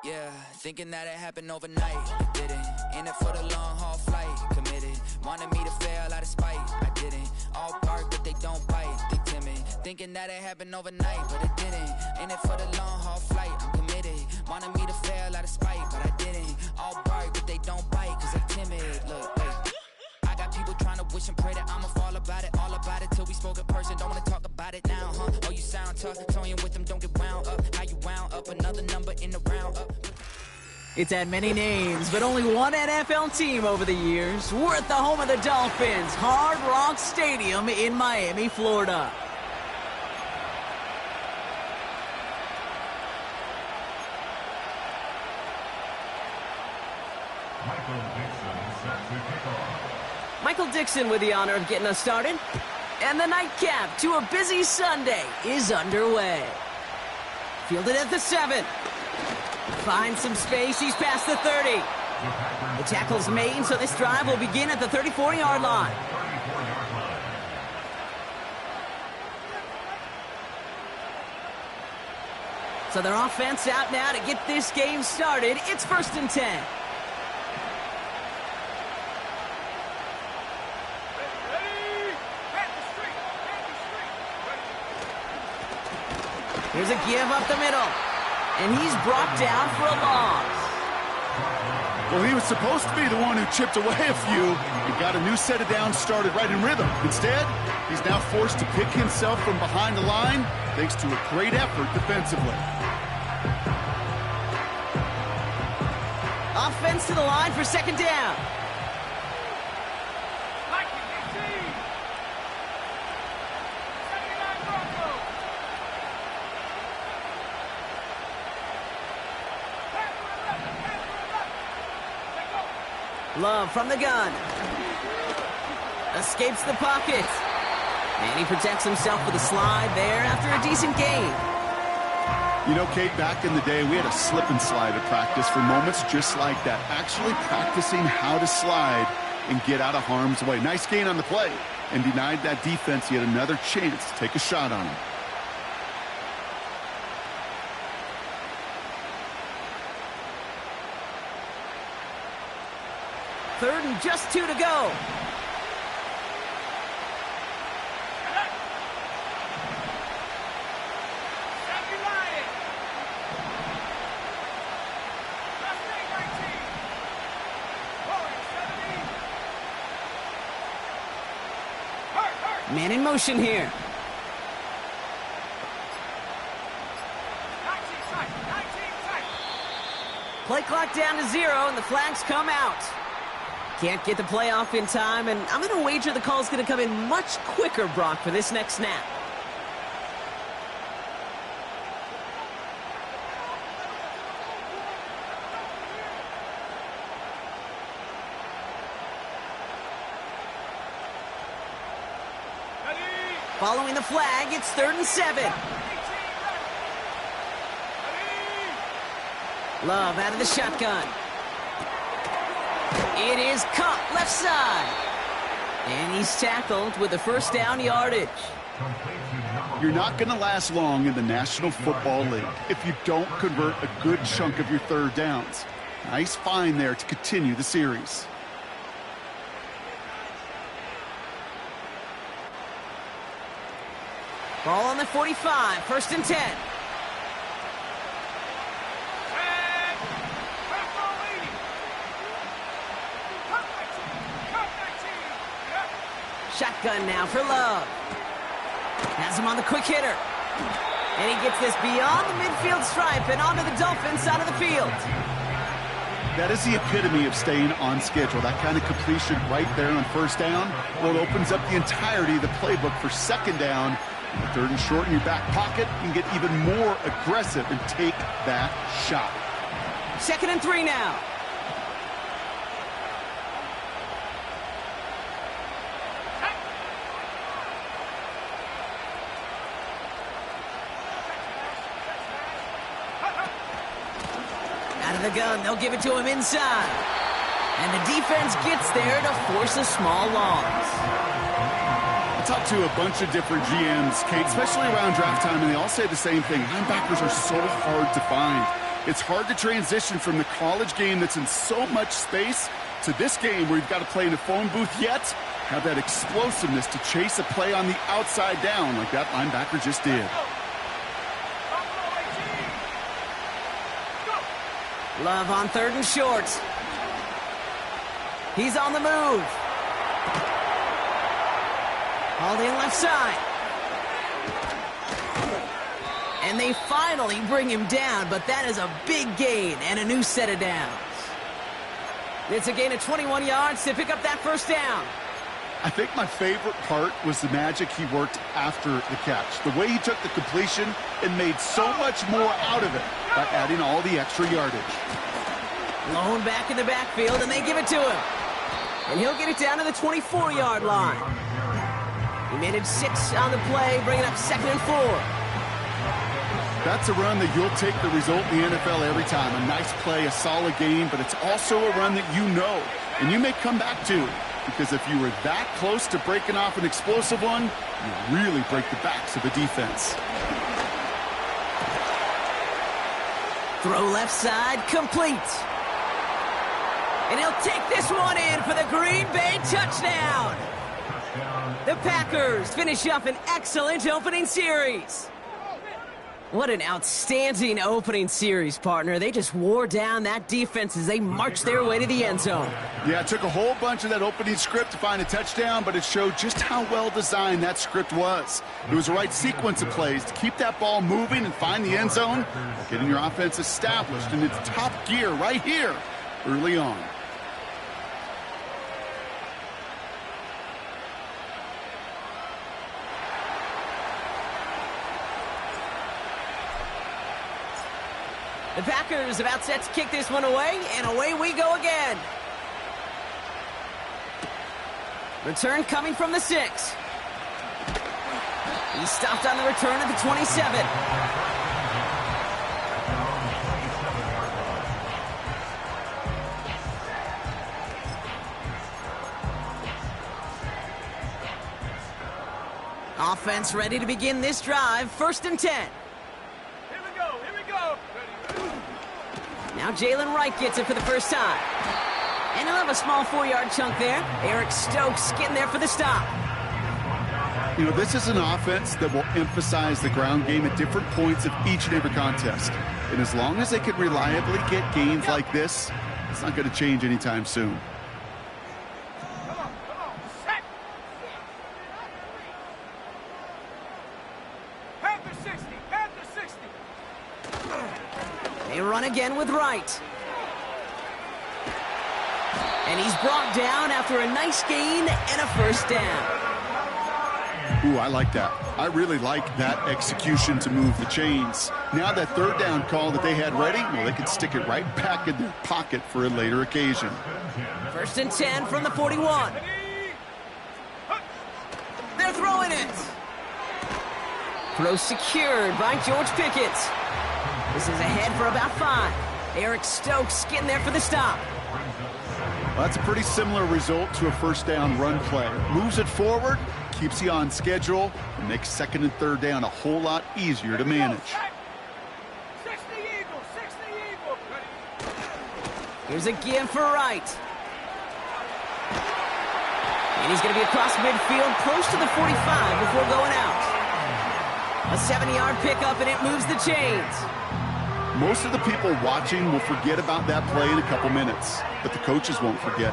Yeah, thinking that it happened overnight. Didn't. In it for the long haul flight. Committed. Wanted me to fail out of spite. I didn't. All bark, but they don't bite. They timid. Thinking that it happened overnight, but it didn't. In it for the long haul flight. I'm committed. Wanted me to fail out of spite, but I didn't. All bark, but they don't bite, cause I'm timid. Look, wait. I got people trying to wish and pray that I'ma fall about it, all about it till we spoke in person. Don't wanna talk about it now, huh? Oh, you sound tough, toying with them, don't get wound up. How you wound up, another number in the round up. It's had many names, but only one NFL team over the years. We're at the home of the Dolphins, Hard Rock Stadium in Miami, Florida. Michael Dixon with the honor of getting us started. And the nightcap to a busy Sunday is underway. Fielded at the 7. Finds some space, he's past the 30. The tackle's made, so this drive will begin at the 34-yard line. So their offense out now to get this game started. It's 1st and 10. Here's a give up the middle. And he's brought down for a loss. Well, he was supposed to be the one who chipped away a few and got a new set of downs started right in rhythm. Instead, he's now forced to pick himself from behind the line thanks to a great effort defensively. Offense to the line for 2nd down. Love from the gun. Escapes the pocket. And he protects himself with a slide there after a decent gain. You know, Kate, back in the day, we had a slip and slide at practice for moments just like that. Actually practicing how to slide and get out of harm's way. Nice gain on the play. And denied that defense yet another chance to take a shot on him. Third and just 2 to go. Man in motion here. Play clock down to 0, and the flags come out. Can't get the play off in time, and I'm going to wager the call's going to come in much quicker, Brock, for this next snap. Following the flag, it's 3rd and 7. Love out of the shotgun. It is caught left side. And he's tackled with the 1st down yardage. You're not going to last long in the National Football League if you don't convert a good chunk of your 3rd downs. Nice find there to continue the series. Ball on the 45, 1st and 10. Shotgun now for Love. Has him on the quick hitter. And he gets this beyond the midfield stripe and onto the Dolphins side of the field. That is the epitome of staying on schedule. That kind of completion right there on 1st down. Well, it opens up the entirety of the playbook for 2nd down. 3rd and short in your back pocket. You can get even more aggressive and take that shot. 2nd and 3 now. Out of the gun, they'll give it to him inside. And the defense gets there to force a small loss. I talked to a bunch of different GMs, Kate, especially around draft time, and they all say the same thing. Linebackers are so hard to find. It's hard to transition from the college game that's in so much space to this game where you've got to play in a phone booth, yet have that explosiveness to chase a play on the outside down like that linebacker just did. Love on 3rd and short. He's on the move. Hauled in left side. And they finally bring him down, but that is a big gain and a new set of downs. It's a gain of 21 yards to pick up that first down. I think my favorite part was the magic he worked after the catch. The way he took the completion and made so much more out of it by adding all the extra yardage. Blown back in the backfield, and they give it to him. And he'll get it down to the 24-yard line. He made it 6 on the play, bringing up 2nd and 4. That's a run that you'll take the result in the NFL every time. A nice play, a solid game, but it's also a run that you know, and you may come back to. Because if you were that close to breaking off an explosive one, you really break the backs of the defense. Throw left side, complete. And he'll take this one in for the Green Bay touchdown. The Packers finish up an excellent opening series. What an outstanding opening series, partner. They just wore down that defense as they marched their way to the end zone. Yeah, it took a whole bunch of that opening script to find a touchdown, but it showed just how well designed that script was. It was the right sequence of plays to keep that ball moving and find the end zone, getting your offense established in its top gear right here early on. The Packers about set to kick this one away, and away we go again. Return coming from the 6. He stopped on the return at the 27. Offense ready to begin this drive. 1st and 10. Now Jalen Wright gets it for the first time. And he'll have a small 4-yard chunk there. Eric Stokes getting there for the stop. You know, this is an offense that will emphasize the ground game at different points of each and every contest. And as long as they can reliably get gains like this, it's not going to change anytime soon. They run again with Wright. And he's brought down after a nice gain and a first down. Ooh, I like that. I really like that execution to move the chains. Now that 3rd down call that they had ready, well, they could stick it right back in their pocket for a later occasion. 1st and 10 from the 41. They're throwing it. Throw secured by George Pickett. This is ahead for about 5. Eric Stokes getting there for the stop. Well, that's a pretty similar result to a first down run play. Moves it forward, keeps you on schedule, and makes 2nd and 3rd down a whole lot easier to manage. Here's a give for Wright. And he's going to be across midfield, close to the 45 before going out. A 7-yard pickup, and it moves the chains. Most of the people watching will forget about that play in a couple minutes, but the coaches won't forget.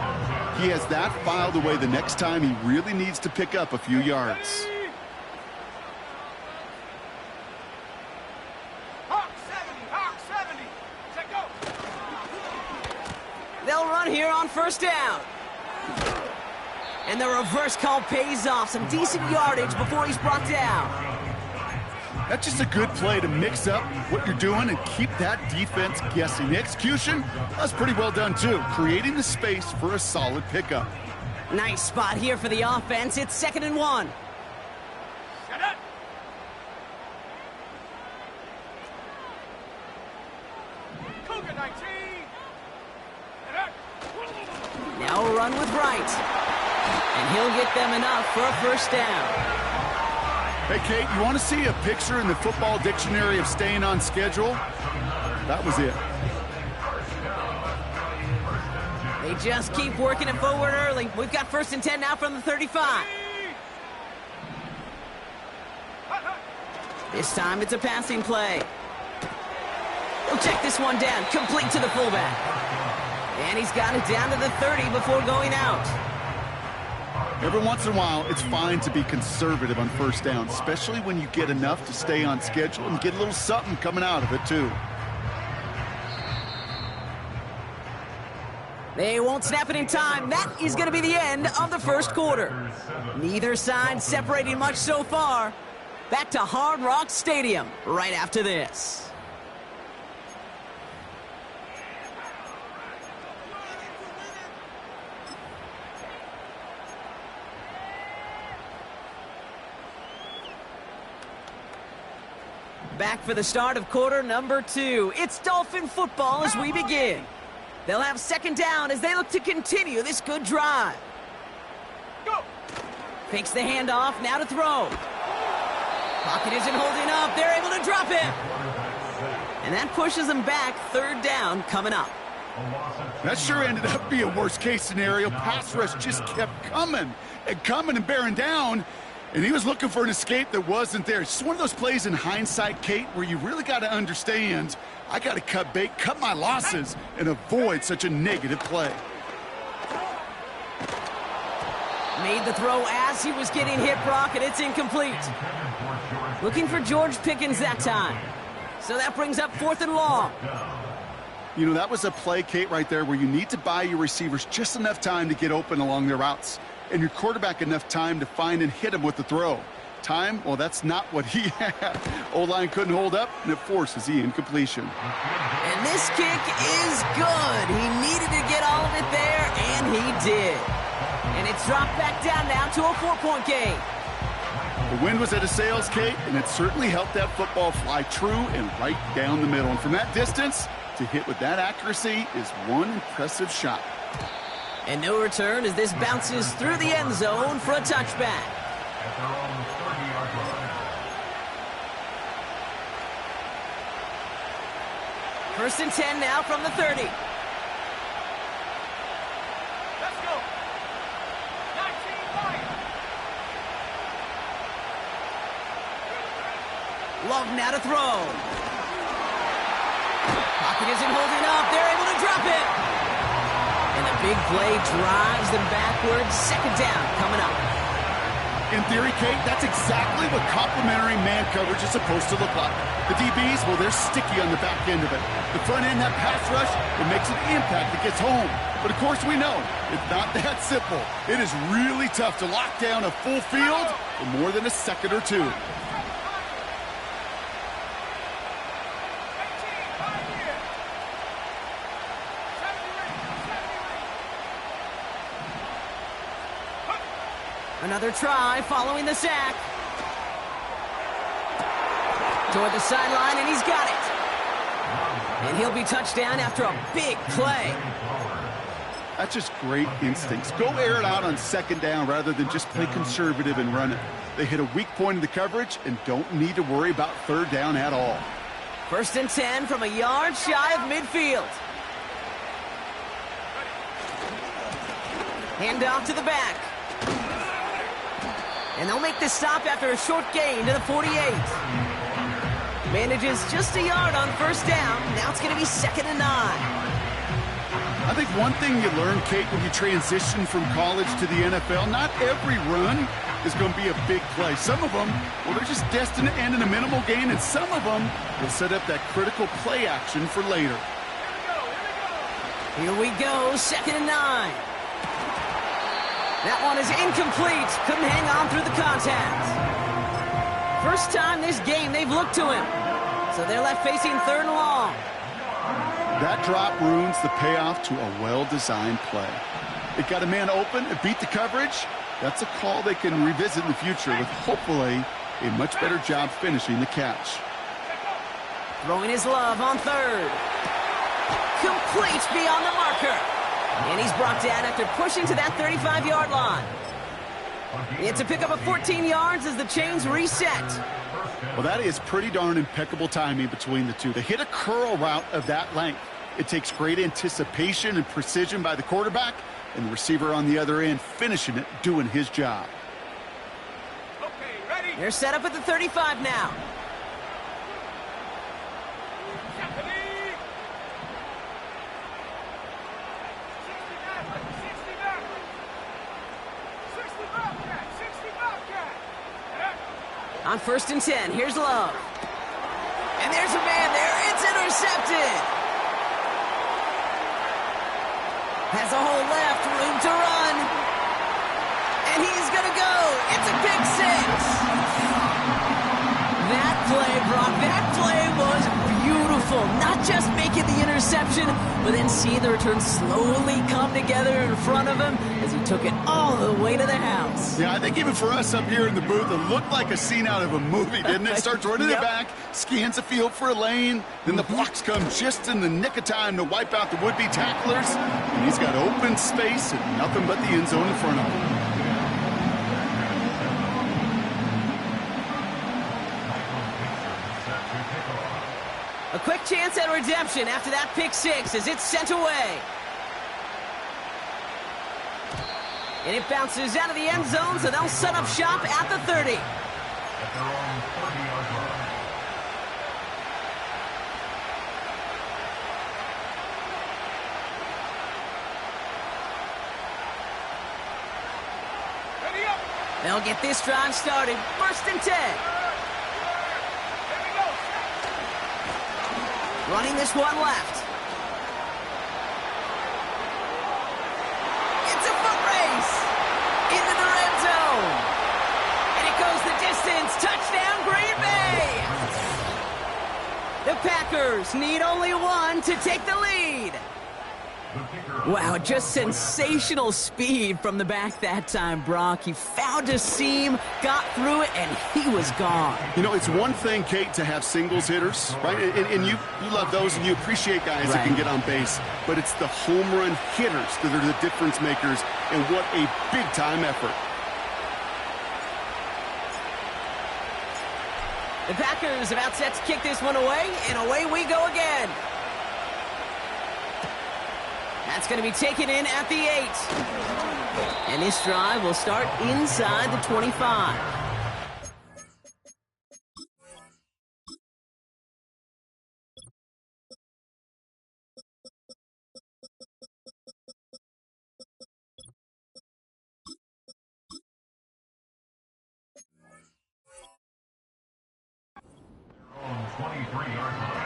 He has that filed away the next time he really needs to pick up a few yards. They'll run here on 1st down. And the reverse call pays off. Some decent yardage before he's brought down. That's just a good play to mix up what you're doing and keep that defense guessing. The execution, that's pretty well done too, creating the space for a solid pickup. Nice spot here for the offense. It's 2nd and 1. Now a run with Wright. And he'll get them enough for a first down. Hey, Kate, you want to see a picture in the football dictionary of staying on schedule? That was it. They just keep working it forward early. We've got 1st and 10 now from the 35. This time it's a passing play. He'll check this one down, complete to the fullback. And he's got it down to the 30 before going out. Every once in a while, it's fine to be conservative on first down, especially when you get enough to stay on schedule and get a little something coming out of it, too. They won't snap it in time. That is going to be the end of the first quarter. Neither side separating much so far. Back to Hard Rock Stadium right after this. Back for the start of quarter number 2. It's Dolphin football as we begin. They'll have 2nd down as they look to continue this good drive. Go. Fakes the handoff, now to throw. Pocket isn't holding up. They're able to drop him. And that pushes them back. 3rd down coming up. That sure ended up being a worst-case scenario. Pass rush just kept coming and bearing down. And he was looking for an escape that wasn't there. It's just one of those plays in hindsight, Kate, where you really got to understand, I got to cut bait, cut my losses, and avoid such a negative play. Made the throw as he was getting hit, Brock, and it's incomplete. Looking for George Pickens that time. So that brings up 4th and long. You know, that was a play, Kate, right there, where you need to buy your receivers just enough time to get open along their routes, and your quarterback enough time to find and hit him with the throw. Time, well, that's not what he had. O-line couldn't hold up, and it forces the incompletion. And this kick is good. He needed to get all of it there, and he did. And it's dropped back down now to a 4-point game. The wind was at his sails, Kate, and it certainly helped that football fly true and right down the middle. And from that distance, to hit with that accuracy is one impressive shot. And no return as this bounces through the end zone for a touchback. First and 10 now from the 30. Let's go. 19-9. Love now to throw. Pocket isn't holding up. They're able to drop it. And a big play drives them backwards. 2nd down coming up. In theory, Kate, that's exactly what complementary man coverage is supposed to look like. The DBs, well, they're sticky on the back end of it. The front end, that pass rush, it makes an impact that gets home. But, of course, we know it's not that simple. It is really tough to lock down a full field for more than a second or two. Another try following the sack. Toward the sideline, and he's got it. And he'll be touchdown after a big play. That's just great instincts. Go air it out on 2nd down rather than just play conservative and run it. They hit a weak point in the coverage and don't need to worry about 3rd down at all. 1st and 10 from a yard shy of midfield. Hand off to the back. And they'll make this stop after a short gain to the 48. Manages just a yard on 1st down. Now it's going to be 2nd and 9. I think one thing you learn, Kate, when you transition from college to the NFL, not every run is going to be a big play. Some of them, well, they're just destined to end in a minimal gain, and some of them will set up that critical play action for later. Here we go, 2nd and 9. That one is incomplete. Couldn't hang on through the contact. First time this game they've looked to him. So they're left facing 3rd and long. That drop ruins the payoff to a well-designed play. It got a man open, it beat the coverage. That's a call they can revisit in the future with hopefully a much better job finishing the catch. Throwing his love on 3rd. Complete beyond the marker. And he's brought down after pushing to that 35-yard line. It's a pickup of 14 yards as the chains reset. Well, that is pretty darn impeccable timing between the two. To hit a curl route of that length, it takes great anticipation and precision by the quarterback, and the receiver on the other end finishing it, doing his job. Okay, ready? They're set up at the 35 now. On 1st and 10, here's Love. And there's a man there. It's intercepted. Has a hole left, room to run. And he's going to go. It's a pick six. That play, Brock, that play was beautiful. Not just making the interception, but then seeing the return slowly come together in front of him as he took it all the way to the house. Yeah, I think even for us up here in the booth, it looked like a scene out of a movie, didn't it? Starts running it back, scans the field for a lane, then the blocks come just in the nick of time to wipe out the would-be tacklers, and he's got open space and nothing but the end zone in front of him. A quick chance at redemption after that pick six as it's sent away. And it bounces out of the end zone, so they'll set up shop at the 30. At their own 30-yard line. Ready up. They'll get this drive started. 1st and 10. Running this one left. It's a foot race into the red zone. And it goes the distance. Touchdown, Green Bay. The Packers need only one to take the lead. Wow, just sensational speed from the back that time, Brock. He found a seam, got through it, and he was gone. You know, it's one thing, Kate, to have singles hitters, right? And you love those, and you appreciate guys that can get on base. But it's the home run hitters that are the difference makers, and what a big-time effort. The Packers about set to kick this one away, and away we go again. That's going to be taken in at the 8. And this drive will start inside the 25. On 23-yard line.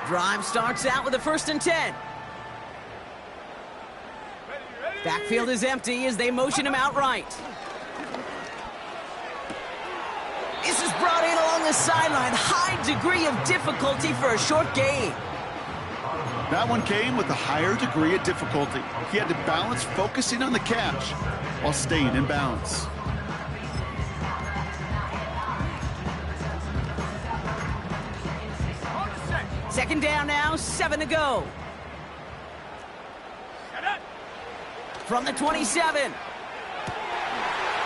Drive starts out with a 1st and 10. Backfield is empty as they motion him outright. This is brought in along the sideline. High degree of difficulty for a short gain. That one came with a higher degree of difficulty. He had to balance focusing on the catch while staying in balance. Second down now, 7 to go. From the 27.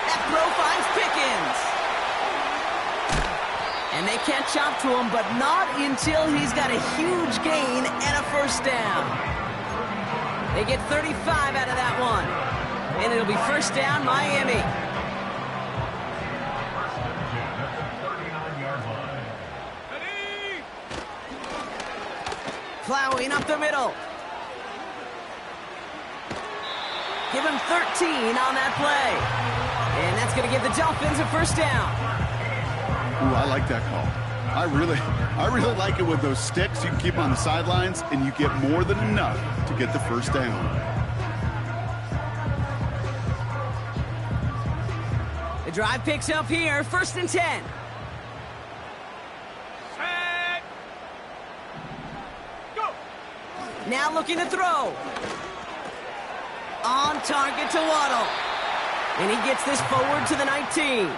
That throw finds Pickens. And they can't chop to him, but not until he's got a huge gain and a 1st down. They get 35 out of that one. And it'll be 1st down, Miami. Plowing up the middle. Give him 13 on that play. And that's going to give the Dolphins a 1st down. Ooh, I like that call. I really like it with those sticks. You can keep on the sidelines, and you get more than enough to get the 1st down. The drive picks up here, 1st and 10. Now looking to throw. On target to Waddle. And he gets this forward to the 19.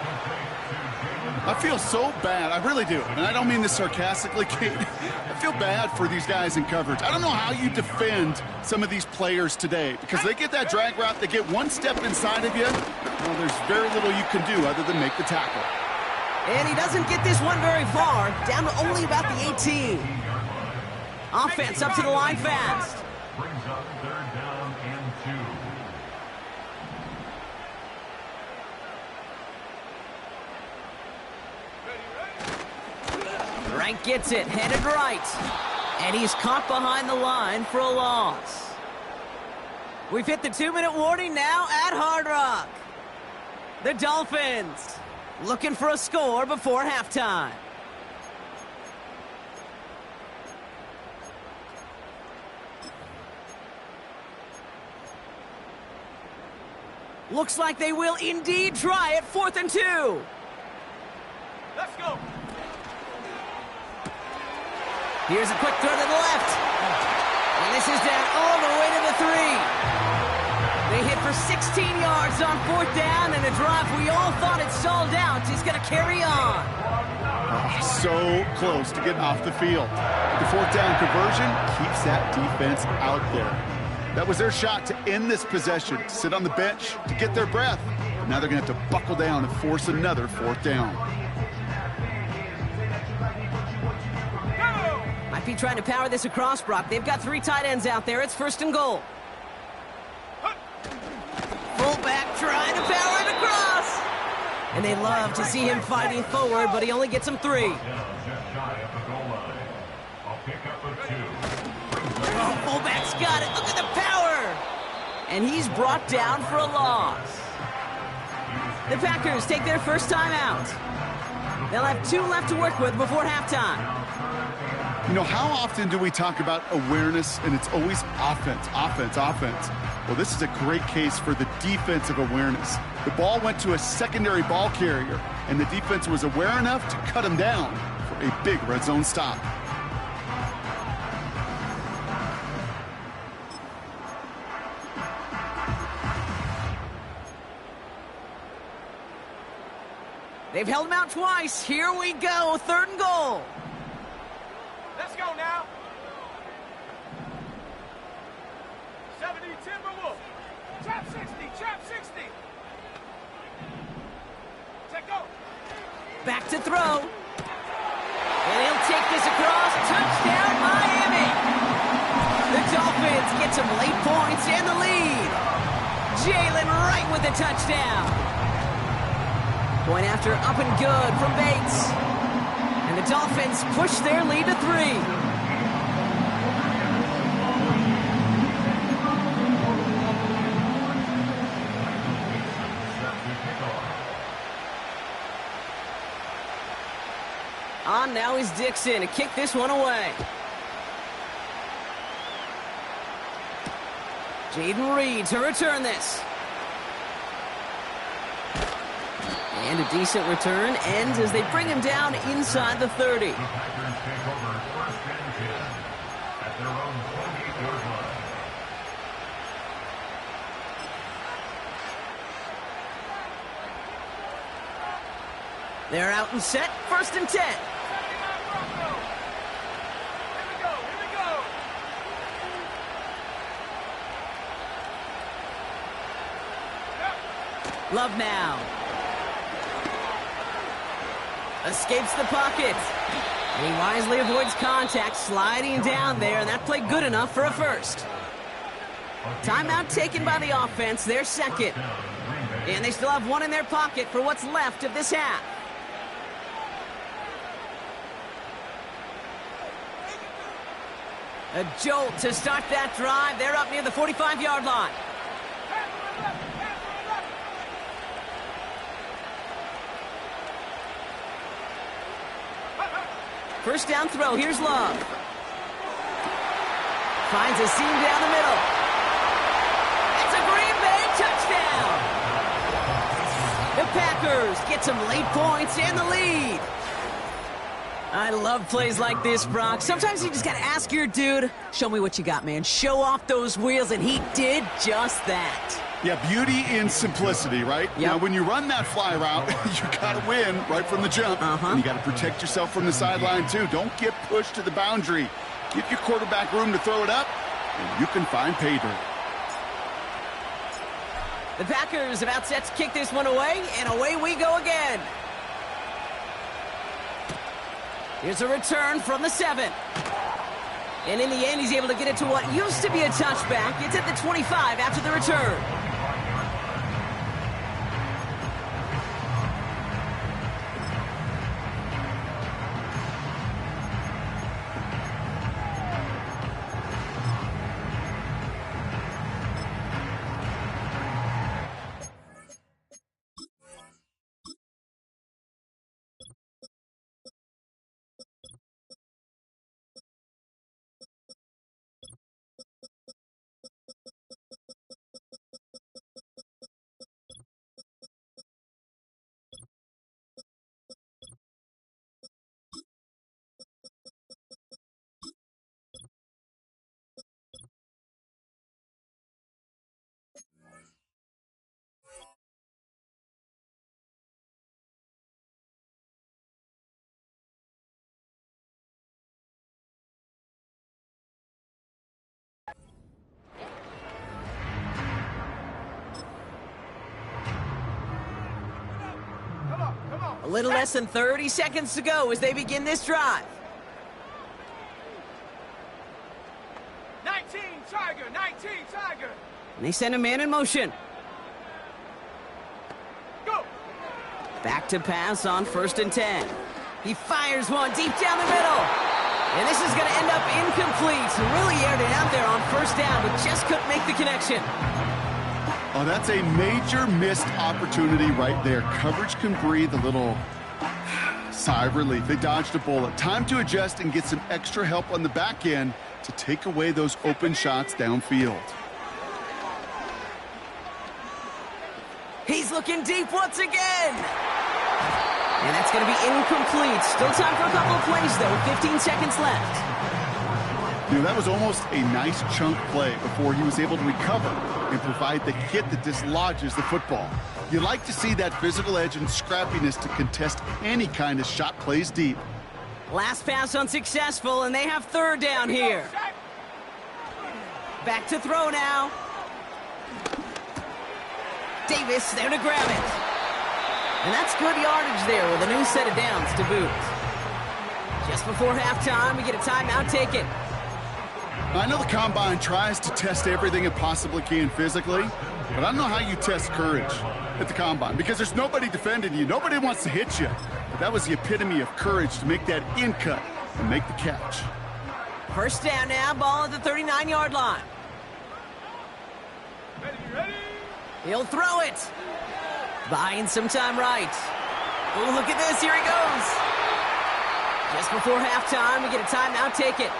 I feel so bad. I really do. And I don't mean this sarcastically, Kate. I feel bad for these guys in coverage. I don't know how you defend some of these players today because they get that drag route, they get one step inside of you. Well, there's very little you can do other than make the tackle. And he doesn't get this one very far, down to only about the 18. Offense up to the line fast. Brings up 3rd down and 2. Rank gets it, headed right. And he's caught behind the line for a loss. We've hit the 2-minute warning now at Hard Rock. The Dolphins looking for a score before halftime. Looks like they will indeed try it. 4th and 2. Let's go. Here's a quick throw to the left. And this is down all the way to the 3. They hit for 16 yards on 4th down, and a drive we all thought had stalled out is going to carry on. So close to getting off the field. The 4th down conversion keeps that defense out there. That was their shot to end this possession, to sit on the bench, to get their breath. But now they're going to have to buckle down and force another 4th down. Might be trying to power this across, Brock. They've got 3 tight ends out there. It's 1st and goal. Fullback trying to power it across. And they love to see him fighting forward, but he only gets them 3. Just shy of the goal line. I'll pick up a 2. Oh, fullback's got it. Look at the power. And he's brought down for a loss. The Packers take their first time out. They'll have 2 left to work with before halftime. You know, how often do we talk about awareness, and it's always offense, offense, offense? Well, this is a great case for the defensive awareness. The ball went to a secondary ball carrier, and the defense was aware enough to cut him down for a big red zone stop. They've held him out twice. Here we go. 3rd and goal. Let's go now. 70 Timberwolf. Trap 60. Trap 60. Check go. Back to throw. And he'll take this across. Touchdown, Miami. The Dolphins get some late points and the lead. Jalen Wright with the touchdown. Point after up and good from Bates. And the Dolphins push their lead to 3. On now is Dixon to kick this one away. Jaden Reed to return this. And a decent return ends as they bring him down inside the 30. The Packers take over 1st and 10 at their own 28-yard line. They're out and set. 1st and 10. Love now. Escapes the pocket. And he wisely avoids contact, sliding down there, and that played good enough for a first. Timeout taken by the offense, their 2nd. And they still have 1 in their pocket for what's left of this half. A jolt to start that drive. They're up near the 45-yard line. First down throw. Here's Love. Finds a seam down the middle. It's a Green Bay touchdown. The Packers get some late points and the lead. I love plays like this, Brock. Sometimes you just got to ask your dude, show me what you got, man. Show off those wheels, and he did just that. Yeah, beauty in simplicity, right? Yep. Now, when you run that fly route, you got to win right from the jump. And you got to protect yourself from the sideline, too. Don't get pushed to the boundary. Give your quarterback room to throw it up, and you can find pay dirt. The Packers about set to kick this one away, and away we go again. Here's a return from the 7. And in the end, he's able to get it to what used to be a touchback. It's at the 25 after the return. A little less than 30 seconds to go as they begin this drive. 19 Tiger, 19 Tiger. And they send a man in motion. Go. Back to pass on 1st and 10. He fires one deep down the middle. And this is going to end up incomplete. Really aired it out there on 1st down, but just couldn't make the connection. Oh, that's a major missed opportunity right there. Coverage can breathe a little sigh of relief. They dodged a bullet. Time to adjust and get some extra help on the back end to take away those open shots downfield. He's looking deep once again. And that's going to be incomplete. Still time for a couple of plays, though. 15 seconds left. You know, that was almost a nice chunk play before he was able to recover and provide the hit that dislodges the football. You like to see that physical edge and scrappiness to contest any kind of shot plays deep. Last pass unsuccessful, and they have 3rd down here. Back to throw now. Davis there to grab it. And that's good yardage there with a new set of downs to boot. Just before halftime, we get a timeout taken. I know the Combine tries to test everything it possibly can physically, but I don't know how you test courage at the Combine because there's nobody defending you. Nobody wants to hit you. But that was the epitome of courage to make that in cut and make the catch. 1st down now, ball at the 39-yard line. Ready. He'll throw it. Buying some time right. Oh, look at this. Here he goes. Just before halftime, we get a timeout taken.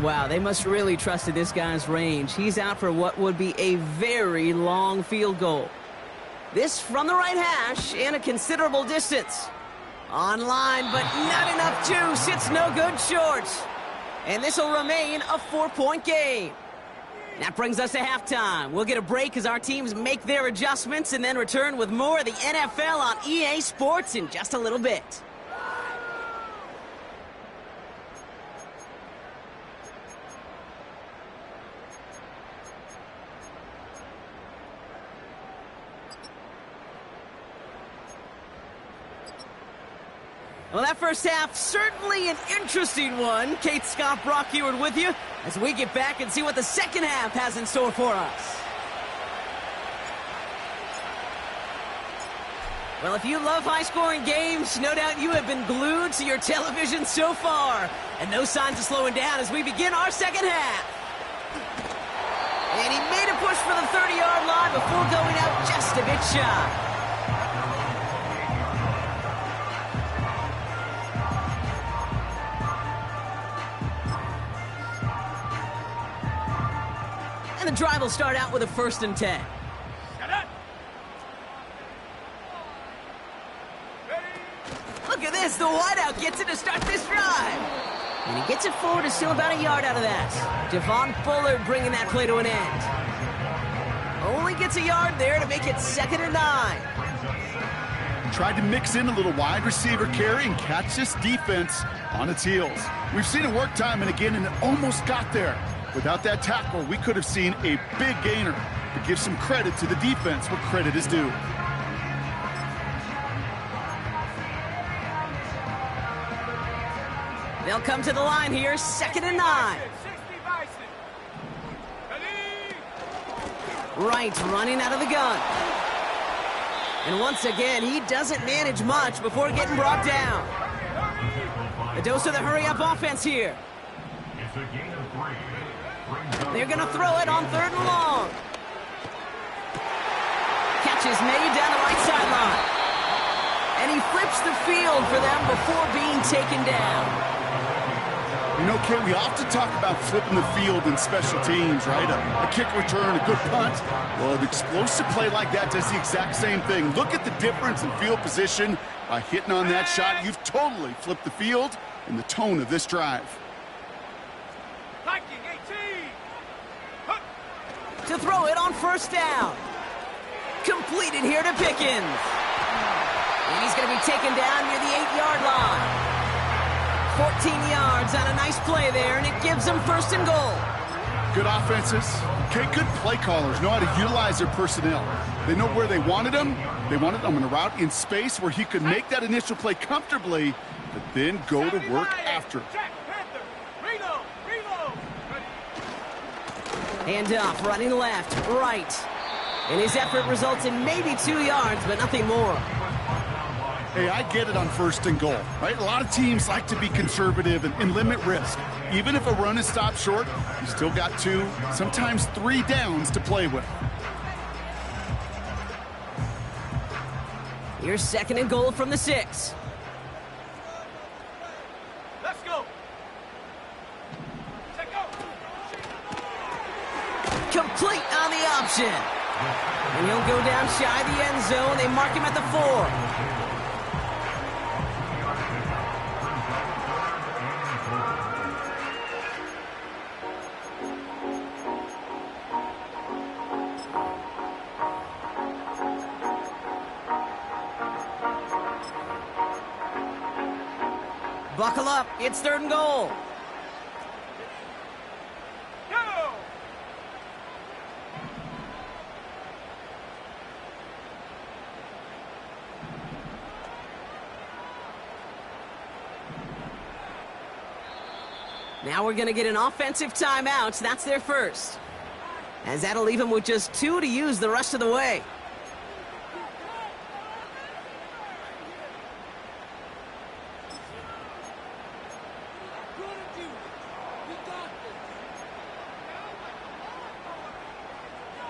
Wow, they must really trusted this guy's range. He's out for what would be a very long field goal. This from the right hash and a considerable distance. On-line, but not enough juice. It's no good short. And this will remain a 4-point game. That brings us to halftime. We'll get a break as our teams make their adjustments and then return with more of the NFL on EA Sports in just a little bit. Well, that first half, certainly an interesting one. Kate, Scott, Brock Heward with you as we get back and see what the second half has in store for us. Well, if you love high-scoring games, no doubt you have been glued to your television so far. And no signs of slowing down as we begin our second half. And he made a push for the 30-yard line before going out just a bit shy. And the drive will start out with a 1st and 10. Look at this, the wideout gets it to start this drive. And he gets it forward to still about a yard out of that. Devon Bullard bringing that play to an end. Only gets a yard there to make it 2nd and 9. Tried to mix in a little wide receiver carry and catch this defense on its heels. We've seen it work time and again, and it almost got there. Without that tackle, we could have seen a big gainer. But give some credit to the defense where credit is due. They'll come to the line here, 2nd and 9. Wright running out of the gun. And once again, he doesn't manage much before getting brought down. A dose of the hurry-up offense here. It's a gain of 3. They're going to throw it on 3rd and long. Catch is made down the right sideline. And he flips the field for them before being taken down. You know, Kate, we often talk about flipping the field in special teams, right? A kick return, a good punt. Well, an explosive play like that does the exact same thing. Look at the difference in field position. By hitting on that shot, you've totally flipped the field and the tone of this drive. To throw it on 1st down. Completed here to Pickens. And he's going to be taken down near the 8-yard line. 14 yards on a nice play there, and it gives them 1st and goal. Good offenses. Okay, good play callers know how to utilize their personnel. They know where they wanted them. They wanted them on a route in space where he could make that initial play comfortably, but then go to work after. Hand off, running left, right. And his effort results in maybe 2 yards, but nothing more. Hey, I get it on 1st and goal, right? A lot of teams like to be conservative and limit risk. Even if a run is stopped short, you still got 2, sometimes 3 downs to play with. Here's 2nd and goal from the 6. Let's go. Complete on the option. And he'll go down shy of the end zone. They mark him at the 4. Buckle up, it's 3rd and goal. Go! Now we're going to get an offensive timeout. That's their first. As that'll leave them with just 2 to use the rest of the way.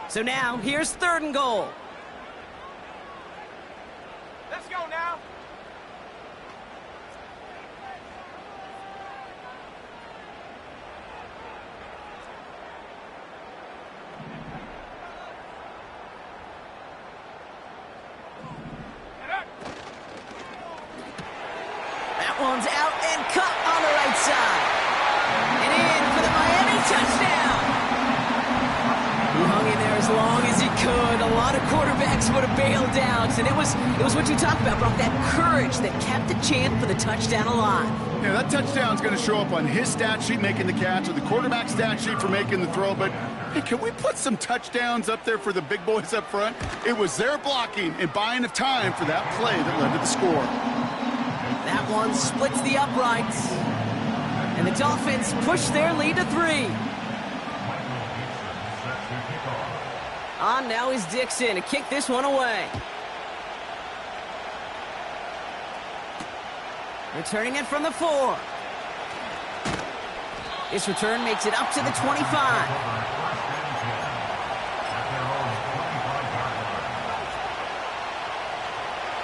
So now, here's 3rd and goal. Let's go now. That one's out and cut on the right side. And in for the Miami touchdown. He hung in there as long as he could. A lot of quarterbacks would have bailed out. And it was what you talked about, Brock, that courage that kept the champ for the touchdown alive. Yeah, that touchdown's going to show up on his stat sheet making the catch or the quarterback stat sheet for making the throw. But, hey, can we put some touchdowns up there for the big boys up front? It was their blocking and buying of time for that play that led to the score. That one splits the uprights. And the Dolphins push their lead to 3. On now is Dixon to kick this one away. Returning it from the 4. This return makes it up to the 25.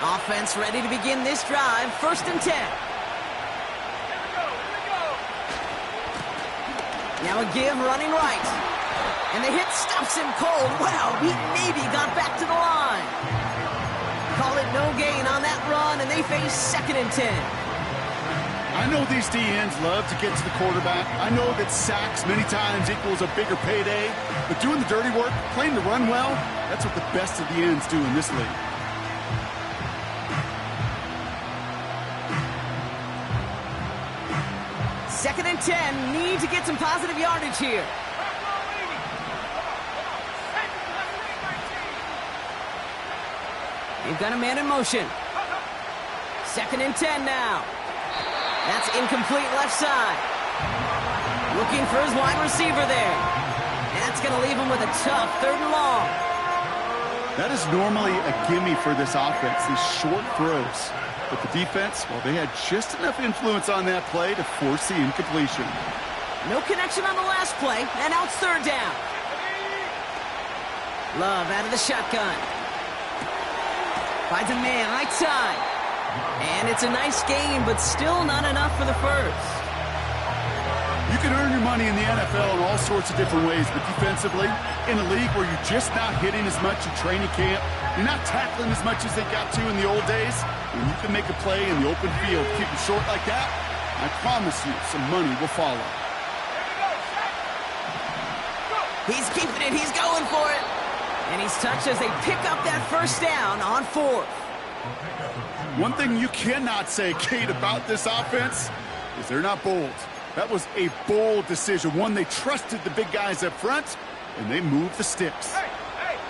Offense ready to begin this drive. 1st and 10. Now a give running right. And the hit stops him cold. Wow, he maybe got back to the line. Call it no gain on that run, and they face 2nd and 10. I know these DNs love to get to the quarterback. I know that sacks many times equals a bigger payday. But doing the dirty work, playing the run well, that's what the best of the ends do in this league. Second and 10, need to get some positive yardage here. They've got a man in motion. 2nd and 10 now. That's incomplete left side. Looking for his wide receiver there. That's going to leave him with a tough 3rd and long. That is normally a gimme for this offense, these short throws. But the defense, well, they had just enough influence on that play to force the incompletion. No connection on the last play, and now it's 3rd down. Love out of the shotgun. Finds a man right side. And it's a nice game, but still not enough for the first. You can earn your money in the NFL in all sorts of different ways, but defensively, in a league where you're just not hitting as much in training camp, you're not tackling as much as they got to in the old days, when you can make a play in the open field, keep it short like that, I promise you some money will follow. He's keeping it. He's going for it. And he's touched as they pick up that 1st down on 4th. One thing you cannot say, Kate, about this offense is they're not bold. That was a bold decision. One, they trusted the big guys up front, and they moved the sticks.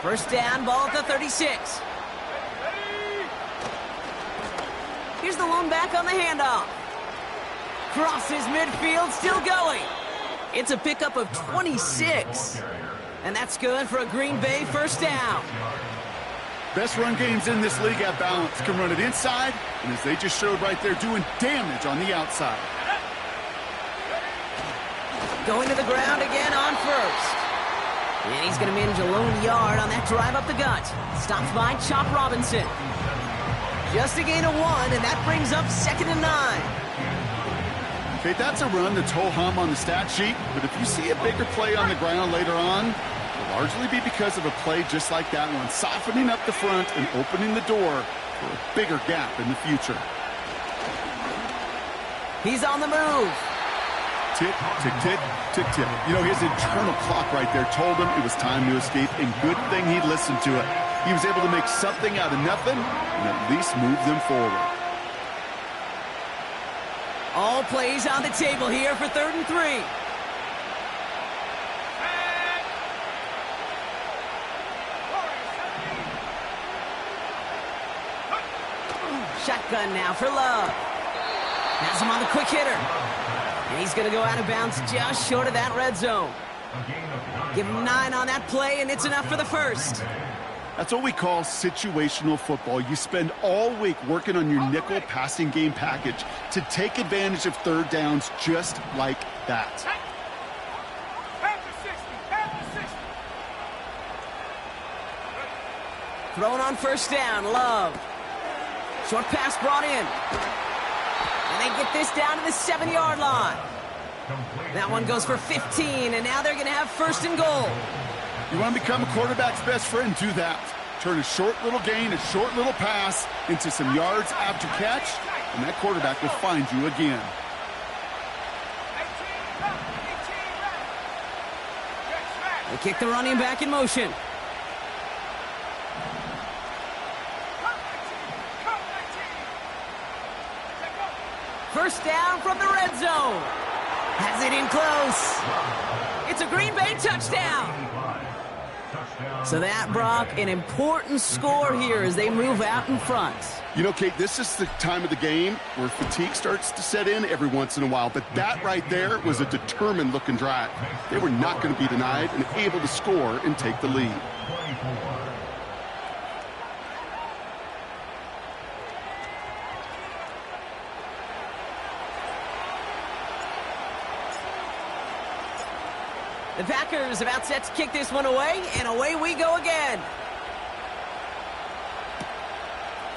1st down, ball at the 36. Here's the lone back on the handoff. Crosses midfield, still going. It's a pickup of 26. And that's good for a Green Bay 1st down. Best run games in this league at balance. Can run it inside, and as they just showed right there, doing damage on the outside. Going to the ground again on 1st. And he's going to manage a lone yard on that drive up the gut. Stops by Chop Robinson. Just a gain of 1, and that brings up 2nd and 9. Okay, that's a run that's ho-hum on the stat sheet, but if you see a bigger play on the ground later on, it'll largely be because of a play just like that one, softening up the front and opening the door for a bigger gap in the future. He's on the move. Tick, tick, tick, tick, tick. You know, his internal clock right there told him it was time to escape, and good thing he listened to it. He was able to make something out of nothing and at least move them forward. All plays on the table here for 3rd and 3. Shotgun now for Love. Has him on the quick hitter. And he's going to go out of bounds just short of that red zone. Give him 9 on that play, and it's enough for the 1st. That's what we call situational football. You spend all week working on your nickel passing game package to take advantage of 3rd downs just like that. Thrown on 1st down, Love. Short pass brought in. And they get this down to the 7-yard line. That one goes for 15, and now they're going to have 1st and goal. You want to become a quarterback's best friend? Do that. Turn a short little gain, a short little pass into some yards after catch, and that quarterback will find you again. They kick the running back in motion. First down from the red zone. Has it in close. It's a Green Bay touchdown. So that, Brock, an important score here as they move out in front. You know, Kate, this is the time of the game where fatigue starts to set in every once in a while, but that right there was a determined-looking drive. They were not going to be denied and able to score and take the lead. The Packers about set to kick this one away, and away we go again.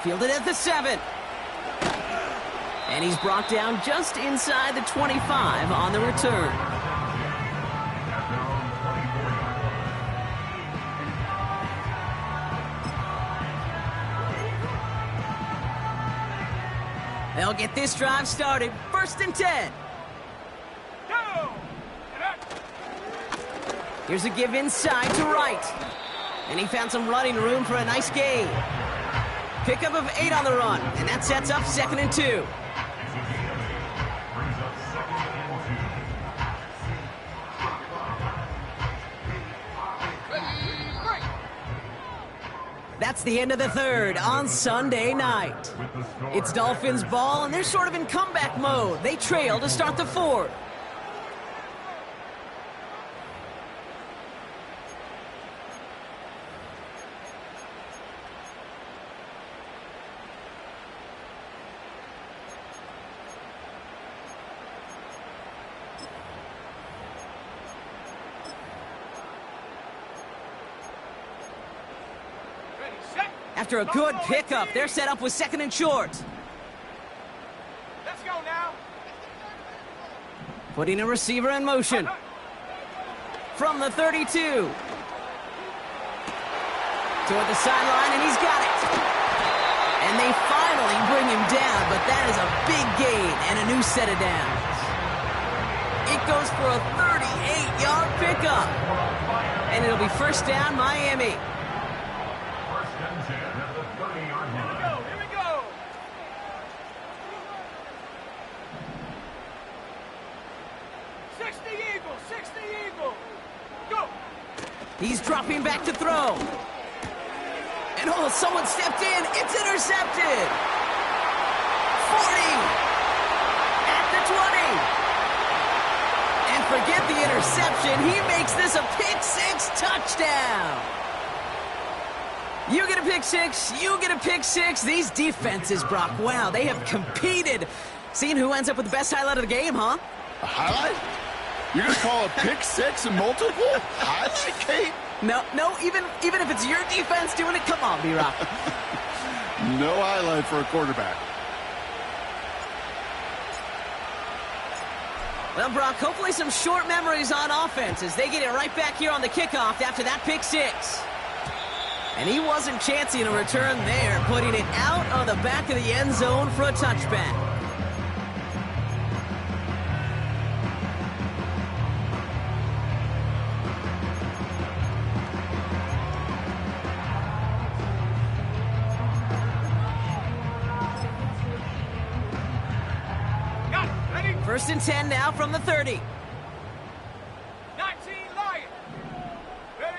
Fielded at the 7. And he's brought down just inside the 25 on the return. They'll get this drive started. 1st and 10. Go! Here's a give inside to right. And he found some running room for a nice gain. Pickup of 8 on the run, and that sets up 2nd and 2. That's the end of the 3rd on Sunday night. It's Dolphins ball, and they're sort of in comeback mode. They trail to start the 4th. After a good pickup, they're set up with 2nd and short. Let's go now. Putting a receiver in motion. From the 32. Toward the sideline, and he's got it. And they finally bring him down, but that is a big gain and a new set of downs. It goes for a 38-yard pickup. And it'll be 1st down, Miami. Here we go. 60 Eagle, 60 Eagle. Go. He's dropping back to throw. And oh, someone stepped in. It's intercepted. 40. At the 20. And forget the interception. He makes this a pick-6 touchdown. You get a pick-6. You get a pick-6. These defenses, Brock, wow, they have competed. Seeing who ends up with the best highlight of the game, huh? A highlight? You're going to call a pick-6 and multiple? Highlight, Kate? No, even if it's your defense doing it, come on, B-Rock. No highlight for a quarterback. Well, Brock, hopefully some short memories on offense as they get it right back here on the kickoff after that pick-6. And he wasn't chancing a return there, putting it out on the back of the end zone for a touchback. Got it. Ready? 1st and 10 now from the 30. 19 Lion. Ready?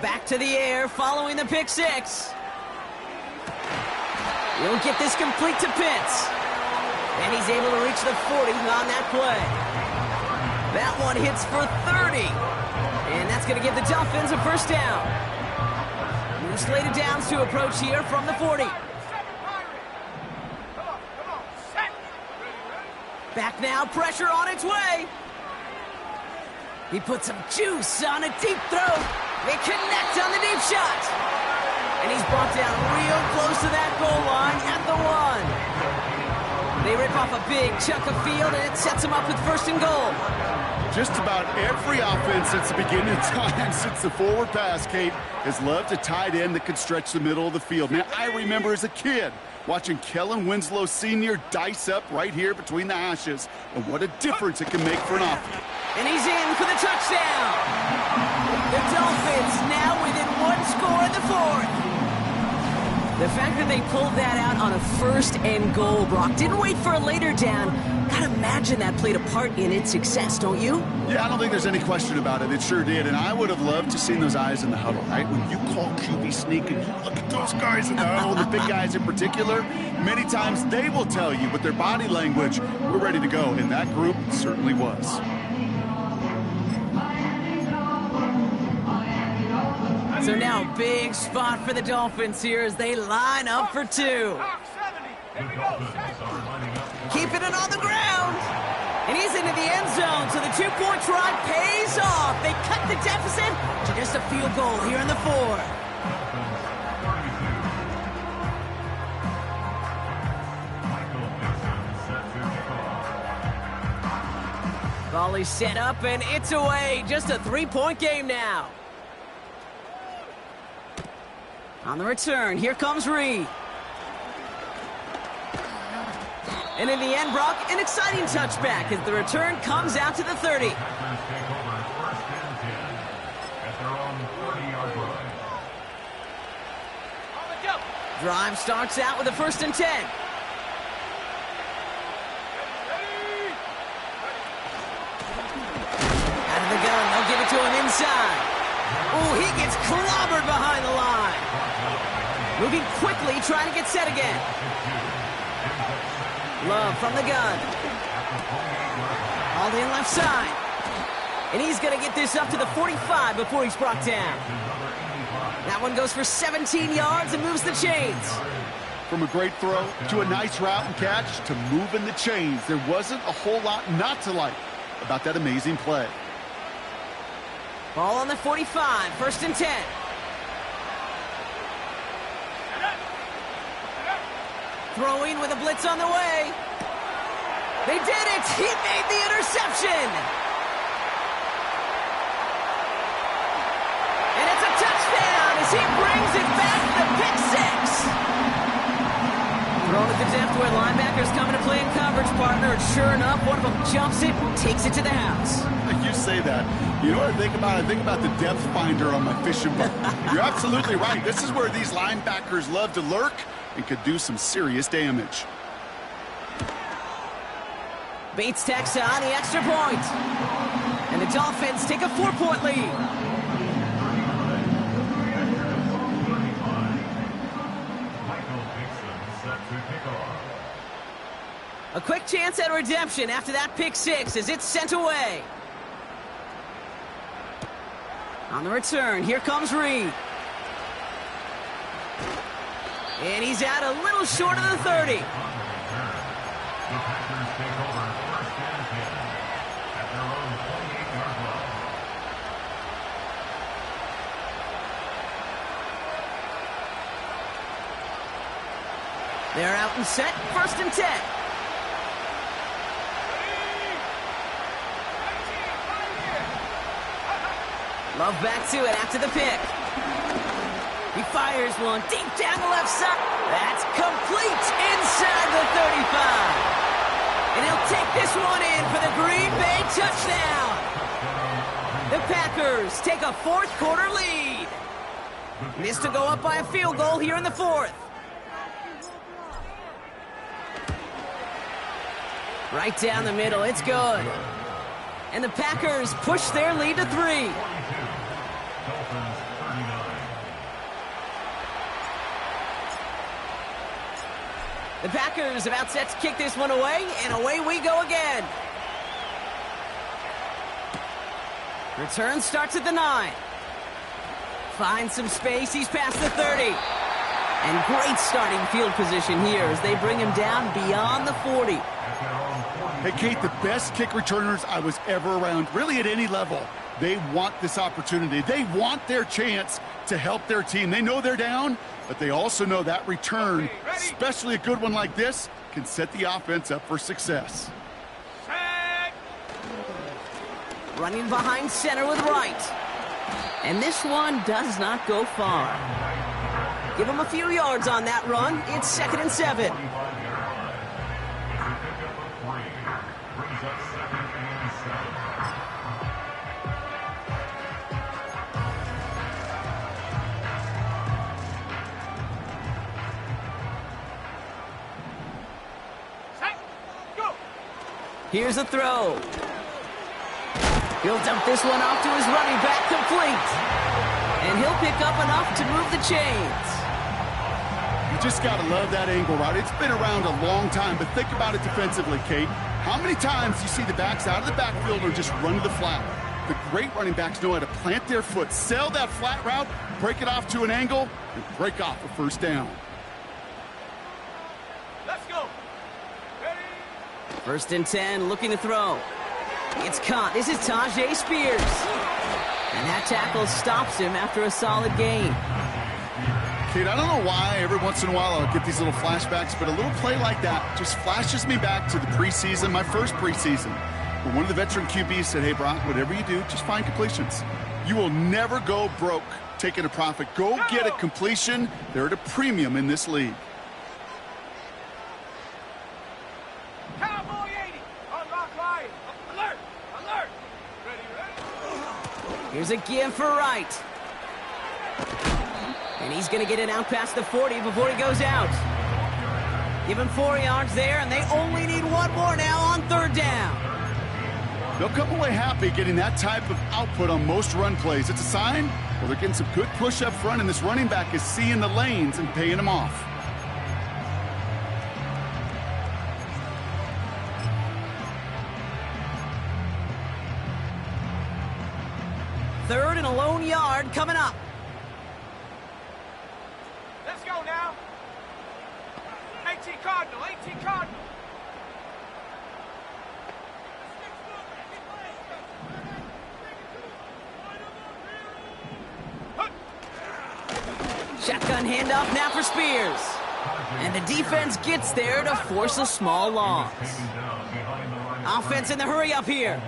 Back to the air following the pick-6. He'll get this complete to Pitts. And he's able to reach the 40 on that play. That one hits for 30. And that's going to give the Dolphins a 1st down. New slated downs to approach here from the 40. Come on. Set. Ready. Back now, pressure on its way. He put some juice on a deep throw. They connect on the deep shot. And he's brought down real close to that goal line at the 1. They rip off a big chunk of field, and it sets them up with 1st and goal. Just about every offense since the beginning of time, since the forward pass, Kate, has loved a tight end that could stretch the middle of the field. Man, I remember as a kid watching Kellen Winslow Sr. dice up right here between the hashes, and what a difference it can make for an offense. And he's in for the touchdown. The Dolphins now within 1 score in the 4th. The fact that they pulled that out on a 1st and goal, Brock, didn't wait for a later down. Gotta imagine that played a part in its success, don't you? Yeah, I don't think there's any question about it. It sure did, and I would have loved to seen those eyes in the huddle, right? When you call QB sneak and you look at those guys in the huddle, the big guys in particular, many times they will tell you with their body language, we're ready to go, and that group certainly was. So now, big spot for the Dolphins here as they line up for 2. Top 70. Here we go. Set. Keeping it on the ground. And he's into the end zone, so the 2-point try pays off. They cut the deficit to just a field goal here in the 4th. Volley set up, and it's away. Just a 3-point game now. On the return, here comes Reed. And in the end, Brock, an exciting touchback as the return comes out to the 30. Packers take over first and 10 at their own 30-yard line. Drive starts out with a 1st and 10. Out of the gun, they'll give it to him inside. Oh, he gets clobbered behind the line. Moving quickly, trying to get set again. Love from the gun. All in left side. And he's going to get this up to the 45 before he's brought down. That one goes for 17 yards and moves the chains. From a great throw to a nice route and catch to moving the chains, there wasn't a whole lot not to like about that amazing play. Ball on the 45, 1st and 10. Throwing with a blitz on the way. They did it! He made the interception! And it's a touchdown as he brings it back to the pick 6. Thrown at the depth where linebackers coming to play in coverage, partner. And sure enough, one of them jumps it, takes it to the house. You say that. You know what I think about? I think about the depth finder on my fishing boat. You're absolutely right. This is where these linebackers love to lurk and could do some serious damage. Bates tacks on the extra point. And the Dolphins take a 4-point lead. A quick chance at redemption after that pick 6 as it's sent away. On the return, here comes Reed. And he's out a little short of the 30. The Packers take over first and 10 at their own 28-yard line. They're out and set, 1st and 10. Love back to it after the pick. He fires one deep down the left side. That's complete inside the 35. And he'll take this one in for the Green Bay touchdown. The Packers take a 4th quarter lead. This to go up by a field goal here in the 4th. Right down the middle, it's good. And the Packers push their lead to 3. The Packers about set to kick this one away, and away we go again. Return starts at the 9. Finds some space, he's past the 30. And great starting field position here as they bring him down beyond the 40. Hey, Kate, the best kick returners I was ever around, really at any level, they want this opportunity. They want their chance to help their team. They know they're down, but they also know that return, especially a good one like this, can set the offense up for success. Running behind center with right. And this one does not go far. Give him a few yards on that run. It's 2nd and 7. Here's a throw. He'll dump this one off to his running back, complete. And he'll pick up enough to move the chains. You just got to love that angle route. It's been around a long time, but think about it defensively, Kate. How many times do you see the backs out of the backfield or just run to the flat? The great running backs know how to plant their foot, sell that flat route, break it off to an angle, and break off a 1st down. Let's go. 1st and 10, looking to throw. It's caught. This is Tajay Spears. And that tackle stops him after a solid gain. Kate, I don't know why every once in a while I'll get these little flashbacks, but a little play like that just flashes me back to the preseason, my first preseason, where one of the veteran QBs said, hey, Brock, whatever you do, just find completions. You will never go broke taking a profit. Go get a completion. They're at a premium in this league. Here's a give for Wright. And he's going to get it out past the 40 before he goes out. Give him 4 yards there, and they only need 1 more now on 3rd down. They'll come away happy getting that type of output on most run plays. It's a sign, well, they're getting some good push up front, and this running back is seeing the lanes and paying them off. Third and a lone yard coming up. Let's go now. 18 Cardinal, 18 Cardinal. Shotgun handoff now for Spears. And the defense gets there to force a small loss. Offense in the hurry up here.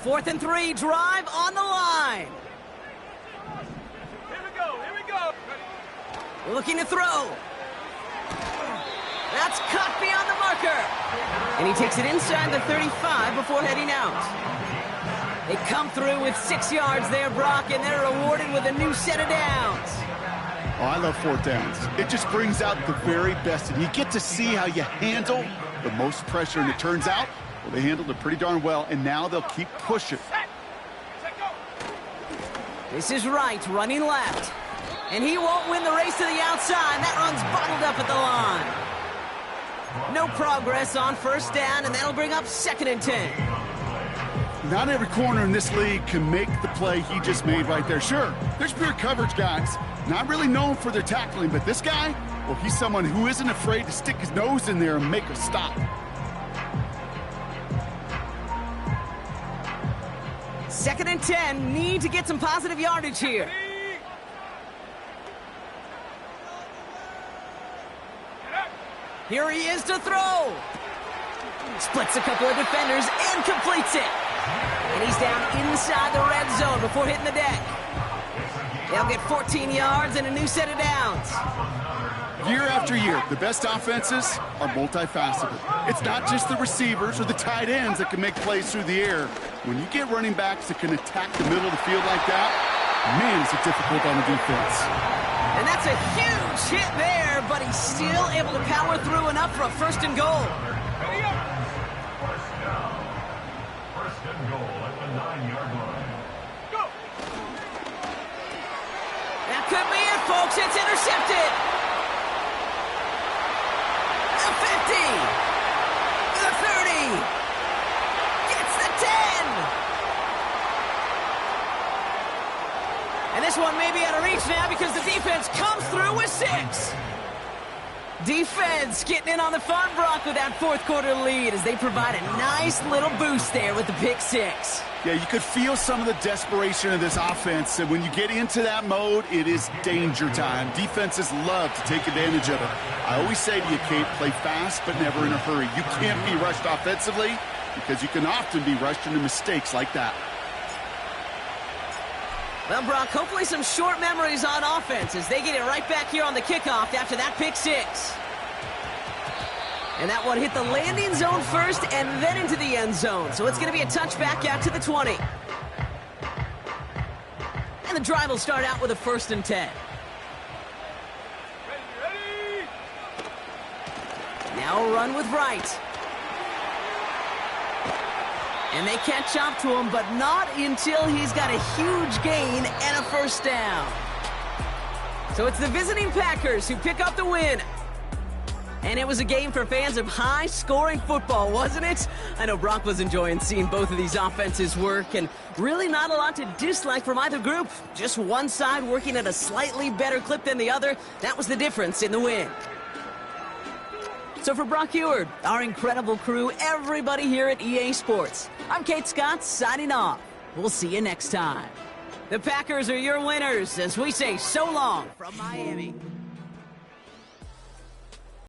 4th and 3, drive on the line. Here we go. Looking to throw. That's cut beyond the marker. And he takes it inside the 35 before heading out. They come through with 6 yards there, Brock, and they're rewarded with a new set of downs. Oh, I love 4th downs. It just brings out the very best, and you get to see how you handle the most pressure, and it turns out, well, they handled it pretty darn well, and now they'll keep pushing. This is Wright running left. And he won't win the race to the outside. That run's bottled up at the line. No progress on 1st down, and that'll bring up 2nd and 10. Not every corner in this league can make the play he just made right there. Sure, there's pure coverage guys, not really known for their tackling, but this guy, well, he's someone who isn't afraid to stick his nose in there and make a stop. 2nd and 10, need to get some positive yardage here. Here he is to throw. Splits a couple of defenders and completes it. And he's down inside the red zone before hitting the deck. They'll get 14 yards and a new set of downs. Year after year, the best offenses are multifaceted. It's not just the receivers or the tight ends that can make plays through the air. When you get running backs that can attack the middle of the field like that, man, is it difficult on the defense. And that's a huge hit there, but he's still able to power through enough for a 1st and goal. First and goal at the 9-yard line. Go! That could be it, folks. It's intercepted. The 50. The 30. Gets the 10. And this one may be out of reach now because the defense comes through with 6. Defense getting in on the fun, Brock, with that 4th quarter lead as they provide a nice little boost there with the pick 6. Yeah, you could feel some of the desperation of this offense, and when you get into that mode, it is danger time. Defenses love to take advantage of it. I always say to you, Kate, play fast but never in a hurry. You can't be rushed offensively because you can often be rushed into mistakes like that. Well, Brock, hopefully some short memories on offense as they get it right back here on the kickoff after that pick 6. And that one hit the landing zone first and then into the end zone. So it's going to be a touchback out to the 20. And the drive will start out with a 1st and 10. Ready! Now a run with Wright. And they catch up to him, but not until he's got a huge gain and a 1st down. So it's the visiting Packers who pick up the win. And it was a game for fans of high-scoring football, wasn't it? I know Brock was enjoying seeing both of these offenses work, and really not a lot to dislike from either group. Just one side working at a slightly better clip than the other. That was the difference in the win. So for Brock Heward, our incredible crew, everybody here at EA Sports, I'm Kate Scott signing off. We'll see you next time. The Packers are your winners as we say so long from Miami.